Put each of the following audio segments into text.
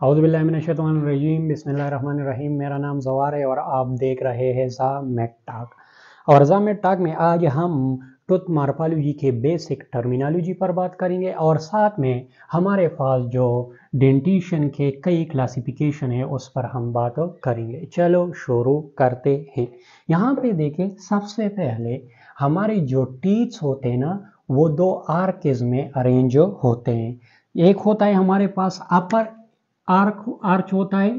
औज़ुबिल्लाहिमिनश्शैतानिर्रजीम बिस्मिल्लाहिर्रहमानिर्रहीम। मेरा नाम ज़वार है और आप देख रहे हैं ज़ामेट टॉक। और ज़ामेट टॉक में आज हम ट्रुथ मॉर्फोलॉजी के बेसिक टर्मिनोलॉजी पर बात करेंगे और साथ में हमारे पास जो डेंटिशन के कई क्लासिफिकेशन है उस पर हम बात करेंगे। चलो शुरू करते हैं। यहाँ पे देखें, सबसे पहले हमारे जो टीथ्स होते हैं ना, वो दो आर्केज में अरेंज होते हैं। एक होता है हमारे पास अपर आर्च होता है,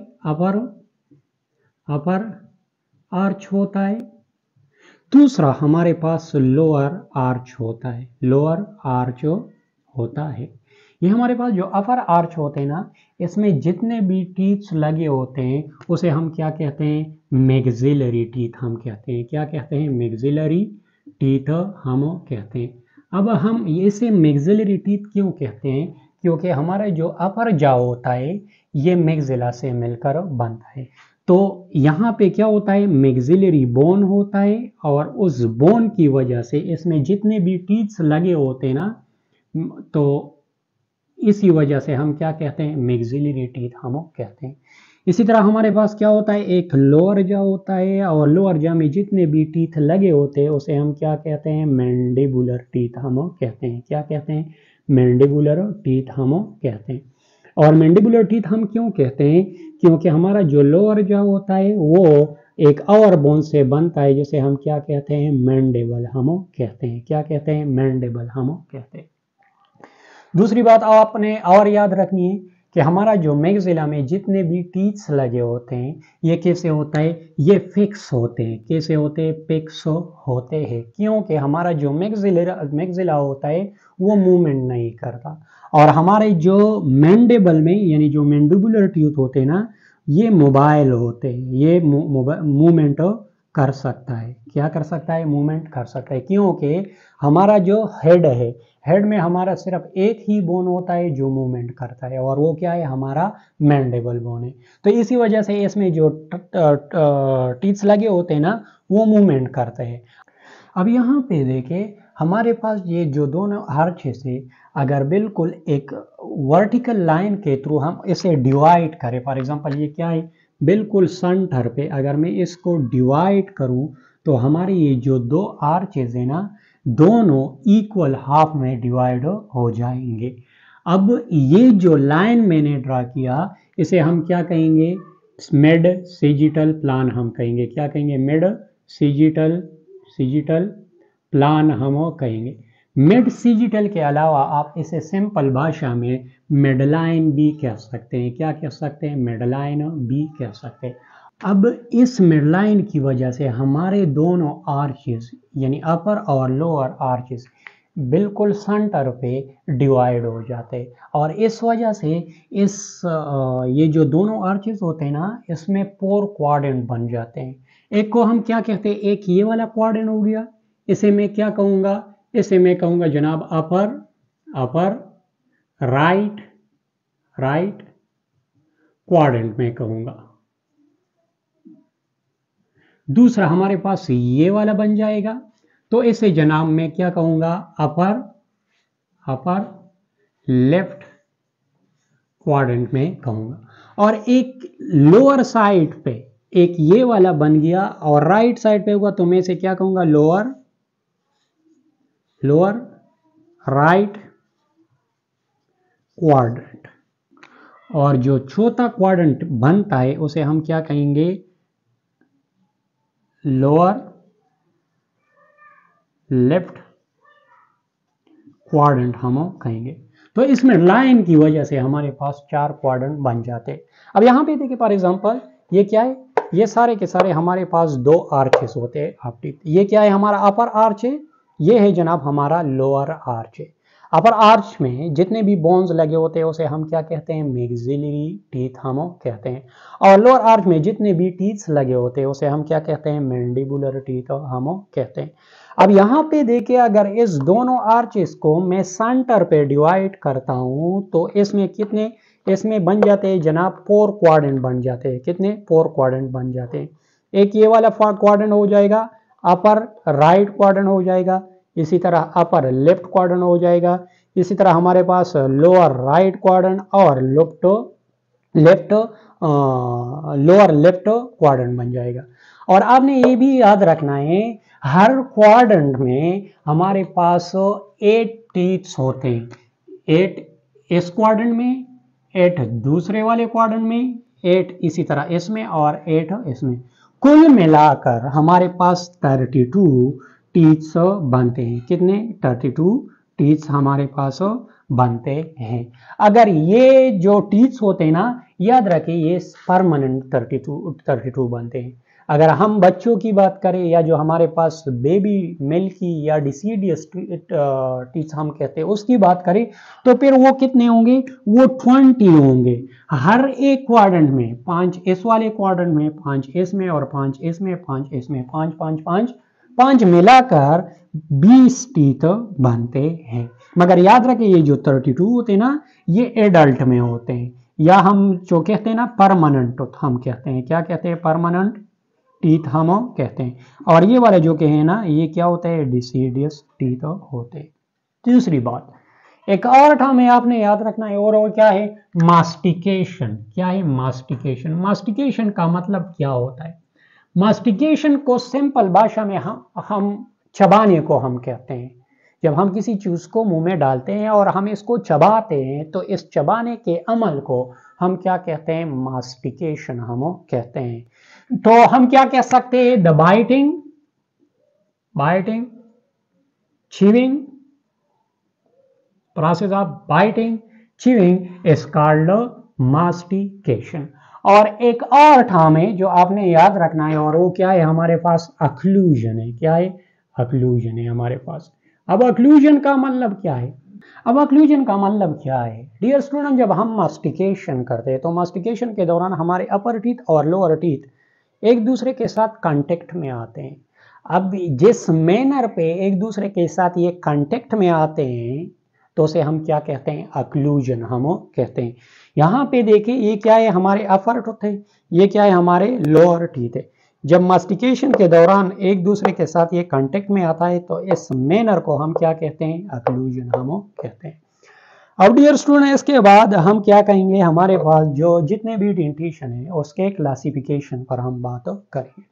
अपर आर्च होता है। दूसरा हमारे पास लोअर आर्च होता है, लोअर आर्च होता है। ये हमारे पास जो अपर आर्च होते हैं ना, इसमें जितने भी टीथ्स लगे होते हैं उसे हम क्या कहते हैं? मैक्सिलरी टीथ हम कहते हैं। क्या कहते हैं? मैक्सिलरी टीथ हम कहते हैं। अब हम इसे मैक्सिलरी टीथ क्यों कहते हैं? क्योंकि हमारा जो अपर जाव होता है ये मैक्सिला से मिलकर बनता है। तो यहाँ पे क्या होता है? मैक्सिलरी बोन होता है और उस बोन की वजह से इसमें जितने भी टीथ्स लगे होते हैं ना, तो इसी वजह से हम क्या कहते हैं? मैक्सिलरी टीथ हम कहते हैं। इसी तरह हमारे पास क्या होता है? एक लोअर जा होता है और लोअर जा में जितने भी टीथ लगे होते हैं उसे हम क्या कहते हैं? मैंडिबुलर टीथ हम कहते हैं। क्या कहते हैं? मैंडिबुलर टीथ हम कहते हैं। और मैंडिबुलर टीथ हम क्यों कहते हैं? क्योंकि हमारा जो लोअर जा होता है वो एक और बोन से बनता है जिसे हम क्या कहते हैं? मैंडिबल हम कहते हैं। क्या कहते हैं? मैंडिबल हम कहते हैं। दूसरी बात आपने और याद रखनी है कि हमारा जो मैक्सिला में जितने भी टीथ्स लगे होते हैं ये कैसे होता है? ये फिक्स होते हैं। कैसे होते हैं? फिक्स होते हैं। क्योंकि हमारा जो मैक्सिला होता है वो मूवमेंट नहीं करता। और हमारे जो मैंडिबल में यानी जो मैंडिबुलर टीथ होते हैं ना, ये मोबाइल होते हैं। ये मूवमेंट कर सकता है। क्या कर सकता है? मूवमेंट कर सकता है। क्योंकि हमारा जो हेड है, हेड में हमारा सिर्फ एक ही बोन होता है जो मूवमेंट करता है और वो क्या है? हमारा मैंडिबल बोन है। तो इसी वजह से इसमें जो टीथ्स लगे होते हैं ना वो मूवमेंट करते हैं। अब यहाँ पे देखें, हमारे पास ये जो दोनों आर्चेस है, अगर बिल्कुल एक वर्टिकल लाइन के थ्रू हम इसे डिवाइड करें, फॉर एग्जांपल ये क्या है? बिल्कुल सेंटर पे अगर मैं इसको डिवाइड करूं तो हमारे ये जो दो आर्चेस है ना, दोनों इक्वल हाफ में डिवाइड हो जाएंगे। अब ये जो लाइन मैंने ड्रा किया इसे हम क्या कहेंगे? मिड सेजिटल प्लान हम कहेंगे। क्या कहेंगे? मिड सेजिटल प्लान हम कहेंगे। मिड सेजिटल के अलावा आप इसे सिंपल भाषा में मिडलाइन भी कह सकते हैं। क्या कह सकते हैं? मिडलाइन भी कह सकते हैं। अब इस मिडलाइन की वजह से हमारे दोनों आर्चेस यानी अपर और लोअर आर्चेस बिल्कुल सेंटर पे डिवाइड हो जाते हैं और इस वजह से ये जो दोनों आर्चेस होते हैं ना, इसमें 4 क्वाड्रेंट बन जाते हैं। एक को हम क्या कहते हैं? एक ये वाला क्वाड्रेंट हो गया, इसे मैं क्या कहूँगा? इसे मैं कहूँगा जनाब अपर राइट क्वाड्रेंट में कहूँगा। दूसरा हमारे पास ये वाला बन जाएगा, तो इसे जनाब मैं क्या कहूँगा? अपर लेफ्ट क्वाड्रेंट में कहूँगा। और एक लोअर साइड पे एक ये वाला बन गया और राइट साइड पे होगा तो मैं इसे क्या कहूँगा? Lower right quadrant. और जो चौथा क्वाड्रेंट बनता है उसे हम क्या कहेंगे? लोअर लेफ्ट क्वाड्रेंट हम कहेंगे। तो इसमें लाइन की वजह से हमारे पास 4 क्वाड्रेंट बन जाते। अब यहाँ पे देखिए, फॉर एग्जांपल ये क्या है? ये सारे के सारे हमारे पास 2 आर्चेस होते हैं ऑप्टिक। ये क्या है? हमारा अपर आर्च है। ये है जनाब हमारा लोअर आर्च है। अपर आर्च में जितने भी बोन्स लगे होते हैं उसे हम क्या कहते हैं? मैक्सिलरी टीथ हम कहते हैं। और लोअर आर्च में जितने भी टीथ्स लगे होते हैं उसे हम क्या कहते हैं? मैंडिबुलर टीथ हम कहते हैं। अब यहाँ पे देखिए, अगर इस दोनों आर्चेस को मैं सेंटर पे डिवाइड करता हूँ तो इसमें कितने इसमें बन जाते हैं जनाब? 4 क्वाड्रेंट बन जाते हैं। कितने? 4 क्वाड्रेंट बन जाते हैं। एक ये वाला क्वाड्रेंट हो जाएगा, अपर राइट क्वाड्रेंट हो जाएगा, इसी तरह अपर लेफ्ट क्वाड्रेंट हो जाएगा, इसी तरह हमारे पास लोअर राइट क्वाड्रेंट और लेफ्ट लोअर लेफ्ट क्वाड्रेंट बन जाएगा। और आपने ये भी याद रखना है हर क्वाड्रेंट में हमारे पास 8 टीथ्स होते हैं, 8 इस क्वाड्रेंट में, 8 दूसरे वाले क्वाड्रेंट में, 8 इसी तरह इसमें और 8 इसमें, कुल मिलाकर हमारे पास 32 टीथ्स बनते हैं। कितने? 32 टीथ्स हमारे पास बनते हैं। अगर ये जो टीथ्स होते हैं ना, याद रखें ये परमानेंट 32 बनते हैं। अगर हम बच्चों की बात करें या जो हमारे पास बेबी मिल्की या डिसीडियस टीथ्स हम कहते हैं उसकी बात करें तो फिर वो कितने होंगे? वो 20 होंगे। हर एक क्वाड्रेंट में 5 इस वाले क्वाड्रेंट में, 5 इसमें और 5 इसमें, 5 इसमें, 5 5 5 5 मिलाकर 20 टीथ बनते हैं। मगर याद रखें ये जो 32 होते हैं ना, ये एडल्ट में होते हैं, या हम जो कहते हैं ना परमानेंट हम कहते हैं, क्या कहते हैं? परमानेंट टीथ हम कहते हैं। और ये वाले जो कहे ना, ये क्या होते हैं? डिसीडियस टीथ होते हैं। दूसरी बात, एक और टर्म है आपने याद रखना है, और वो क्या है? मास्टिकेशन। क्या है मास्टिकेशन? मास्टिकेशन का मतलब क्या होता है? मास्टिकेशन को सिंपल भाषा में हम चबाने को हम कहते हैं। जब हम किसी चीज को मुंह में डालते हैं और हम इसको चबाते हैं तो इस चबाने के अमल को हम क्या कहते हैं? मास्टिकेशन हम कहते हैं। तो हम क्या कह सकते हैं? The biting chewing process of biting chewing is called mastication। और एक और टर्म है जो आपने याद रखना है, और वो क्या है? हमारे पास अक्लूजन है। क्या है? अक्लूजन है हमारे पास। अब अक्लूजन का मतलब क्या है? डियर स्टूडेंट, जब हम मास्टिकेशन करते हैं तो मास्टिकेशन के दौरान हमारे अपर टीथ और लोअर टीथ एक दूसरे के साथ कांटेक्ट में आते हैं। अब जिस मैनर पे एक दूसरे के साथ ये कांटेक्ट में आते हैं तो उसे हम क्या कहते हैं? अक्लूजन हम कहते हैं। यहाँ पे देखिए ये क्या है? हमारे अपर टीथ है, ये क्या है? हमारे लोअर टीथ है। जब मास्टिकेशन के दौरान एक दूसरे के साथ ये कांटेक्ट में आता है तो इस मैनर को हम क्या कहते हैं? अक्लूजन हम कहते हैं। अब डियर स्टूडेंट, इसके बाद हम क्या कहेंगे? हमारे पास जो जितने भी डेंटिशन है उसके क्लासिफिकेशन पर हम बात करेंगे।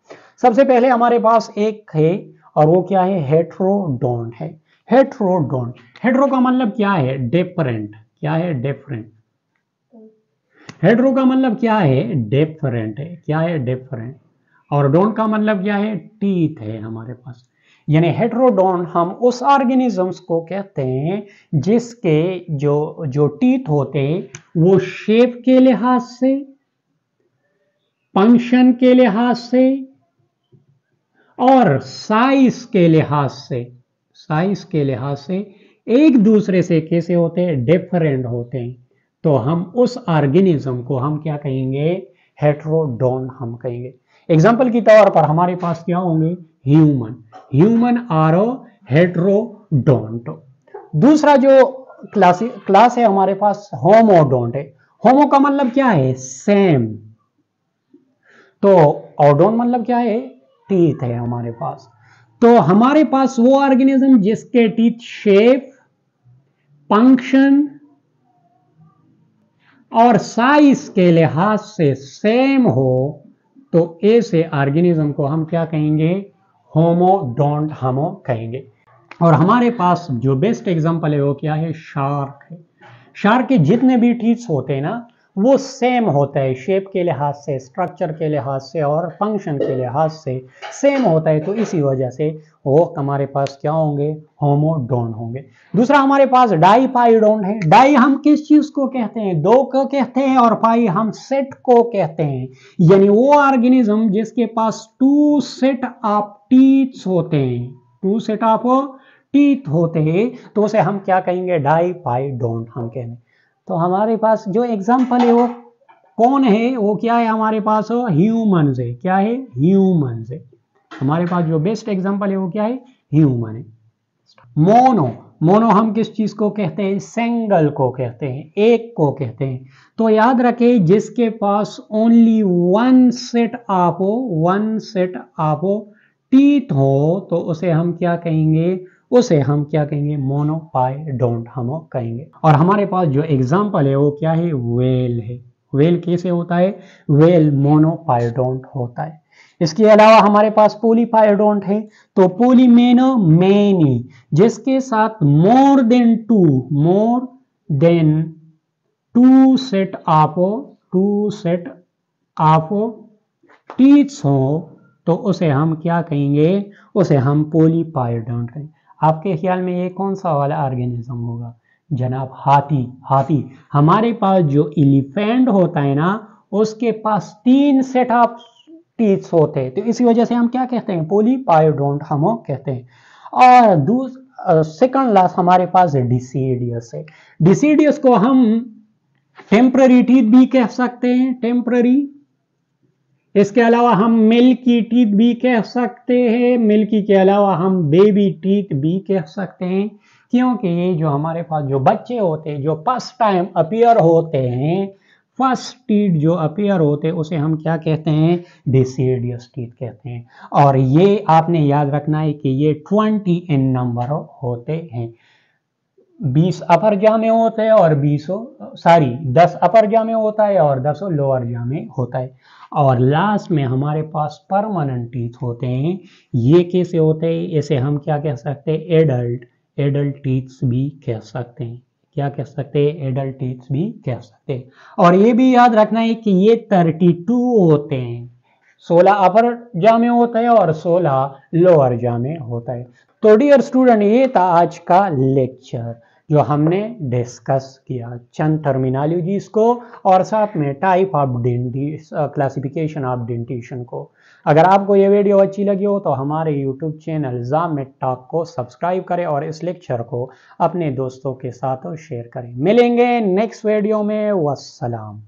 सबसे पहले हमारे पास एक है, और वो क्या है? हेट्रोडोंट है। हेट्रो का मतलब क्या है? डिफरेंट। क्या है? डिफरेंट। हेट्रो का मतलब क्या है? डिफरेंट है। क्या है? डिफरेंट। और डोंट का मतलब क्या है? टीथ है हमारे पास। यानी हम उस ऑर्गेनिजम्स को कहते हैं जिसके जो टीथ होते हैं वो शेप के लिहाज से, फंक्शन के लिहाज से और साइज के लिहाज से एक दूसरे से कैसे होते हैं? डिफरेंट होते हैं। तो हम उस ऑर्गेनिज्म को हम क्या कहेंगे? हेट्रोडोन हम कहेंगे। एग्जाम्पल की तौर पर हमारे पास क्या होंगे? Human are heterodont. दूसरा जो क्लास है हमारे पास होमोडोंट है। होमो का मतलब क्या है? सेम। तो ओडोन मतलब क्या है? टीथ है हमारे पास। तो हमारे पास वो ऑर्गेनिज्म जिसके टीथ शेप, फंक्शन और साइज के लिहाज से सेम हो तो ऐसे ऑर्गेनिज्म को हम क्या कहेंगे? होमोडोंट हम कहेंगे। और हमारे पास जो बेस्ट एग्जांपल है वो क्या है? शार्क है। शार्क के जितने भी टीथ्स होते हैं ना वो सेम होता है, शेप के लिहाज से, स्ट्रक्चर के लिहाज से और फंक्शन के लिहाज से सेम होता है। तो इसी वजह से वो हमारे पास क्या होंगे? होमोडोंट होंगे। दूसरा हमारे पास डाईपाइडोंट है। डाई हम किस चीज को कहते हैं? दो को कहते हैं, और पाई हम सेट को कहते हैं। यानी वो ऑर्गेनिज्म जिसके पास 2 सेट ऑफ टीथ्स होते हैं, 2 सेट ऑफ टीथ होते हैं, तो उसे हम क्या कहेंगे? डाईपाइडोंट हम कहेंगे। तो हमारे पास जो एग्जाम्पल है वो कौन है? वो क्या है? हमारे पास ह्यूमन है। क्या है? ह्यूमन है। हमारे पास जो बेस्ट एग्जाम्पल है वो क्या है? ह्यूमन है। मोनो हम किस चीज को कहते हैं? सिंगल को कहते हैं, एक को कहते हैं। तो याद रखें जिसके पास only one set of teeth हो तो उसे हम क्या कहेंगे? मोनोपाइडोंट हम कहेंगे। और हमारे पास जो एग्जाम्पल है वो क्या है? व्हेल है। वेल कैसे होता है? वेल मोनोपायोडोंट होता है। इसके अलावा हमारे पास पॉलीपायोडोंट है, तो पॉलीमेनो मैनी, जिसके साथ more than two set of teeths हो, तो उसे हम क्या कहेंगे? उसे हम पॉलीपायोडोंट कहेंगे। आपके ख्याल में ये कौन सा वाला ऑर्गेनिज्म होगा? जनाब हाथी। हमारे पास जो एलिफेंट होता है ना, उसके पास 3 सेट ऑफ टीथ्स होते हैं, तो इसी वजह से हम क्या कहते हैं? पॉलीपायोडोंट हम कहते हैं। और सेकंड लास्ट हमारे पास डिसीडियस है। डिसीडियस को हम टेम्पररी टीथ भी कह सकते हैं, टेम्पररी। इसके अलावा हम मिल्की टीथ भी कह सकते हैं, मिल्की के अलावा हम बेबी टीथ भी कह सकते हैं, क्योंकि ये जो हमारे पास जो बच्चे होते हैं, जो फर्स्ट टाइम अपीयर होते हैं, फर्स्ट टीथ जो अपीयर होते हैं, उसे हम क्या कहते हैं? डिसीडियस टीथ कहते हैं। और ये आपने याद रखना है कि ये 20 इन नंबर होते हैं। 20 अपर जा में होता है और 10 अपर जा में होता है और 10 लोअर जा में होता है। और लास्ट में हमारे पास परमानेंट टीथ होते हैं। ये कैसे होते हैं? इसे हम क्या कह सकते हैं? एडल्ट टीथ्स भी कह सकते हैं। क्या कह सकते हैं? एडल्ट टीथ्स भी कह सकते हैं। और ये भी याद रखना है कि ये 32 होते हैं। 16 अपर जा में होता है और 16 लोअर जा में होता है। तो डियर स्टूडेंट, ये था आज का लेक्चर जो हमने डिस्कस किया, चंद टर्मिनोलॉजीज को और साथ में type of classification of dentition को। अगर आपको ये वीडियो अच्छी लगी हो तो हमारे यूट्यूब चैनल जामेट टॉक को सब्सक्राइब करें और इस लेक्चर को अपने दोस्तों के साथ शेयर करें। मिलेंगे नेक्स्ट वीडियो में। वस्सलाम।